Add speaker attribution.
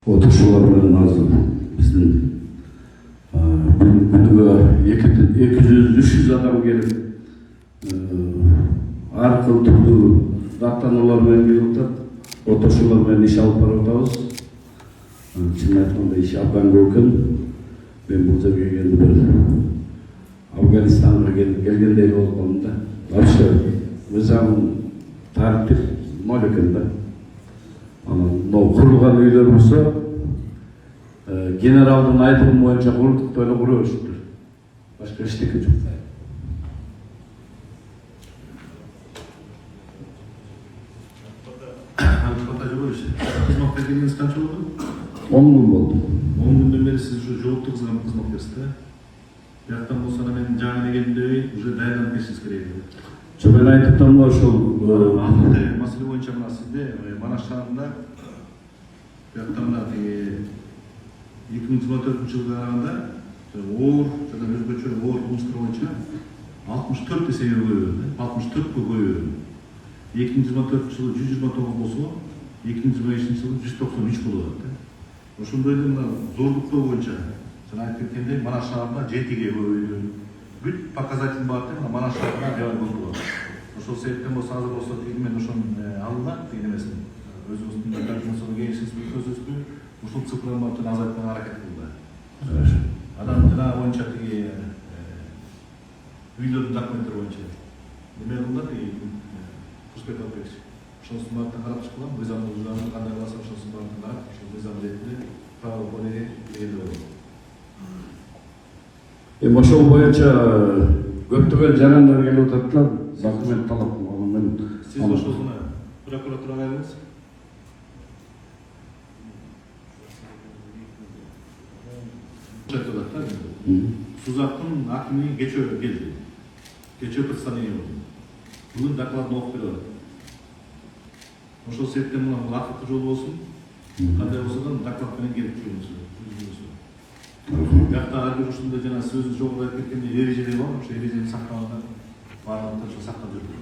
Speaker 1: Отушулар менен азыр биздин күнүгө 200-300 адам келип ар кыл түрдүү даттануулар менен келип атат. Отушулар менен иш алып барып атабыз. Чын айтканда иш абдан көп экен. Мен бул жерге келгенде бир Афганистанга келгендей болуп калдым да. Вообще мыйзам тартип ноль экен да. Мынау курулган үйлөр болсо генералдын айтымы боюнча курулдук эле кура беришиптир. Башка эчтеке жок.
Speaker 2: Кызматка келгениңиз канча болду?
Speaker 1: 10 күн болду.
Speaker 2: 10 күндөн бери сиз ушу жоопту кызматкерсиз да? Бияктан болсо мен жаңы келгендей уже даярданып келишиңиз керек.
Speaker 1: Жо мен айтып атам ошол
Speaker 2: маселе боюнча мына сизде Манаш шаарында бияктан мына 2024 жылга караганда оор жана өзгөчө оор кылмыштар боюнча 64 эсеге көбөйдү. 64 көбөйдү. 2024 жылы 129 болсо 2025 жылы 193 болуп атат. Ошондой эле мына зордуктоо боюнча жана айтып кеткендей Манаш шаарында 7ге көбөйдү. Бүт показатель бааты Манаш шаарында аябай көп болот. Ошол себептен болсо азыр болсо тигимен ошон алынат деген эмесин. Өзүбүздүн документациялык кеңешибизди көзөбүздү ушул цифраны азайтууга аракет кылды. Анан жана боюнча тиги үйлөрдүн документтери боюнча неме кылды тиги Курсбек Албекович. Ошонусун баарын карап чыккан, мыйзам бузууларын кандай кылса ошонусун баарын карап, ошол мыйзам ретинде право полиге дегенде болот.
Speaker 1: Ошол боюнча көптөгөн жарандар келип атат. Документ талап кылган.
Speaker 2: Сиз ошол прокуратурага келдиңиз? Сузактын акими кечээ келди. Кечээ представление болду. Бүгүн докладын окуп берип атат. Ошол себептен мына акыркы жолу болсун. Кандай болсо да доклад менен келип жүрүңүз. Бияқта ар бир ушундай жана сөзү жогору айтып кеткендей эрежелер бар, ошо эрежени сактагандар баардыгын сактап жүрдүк.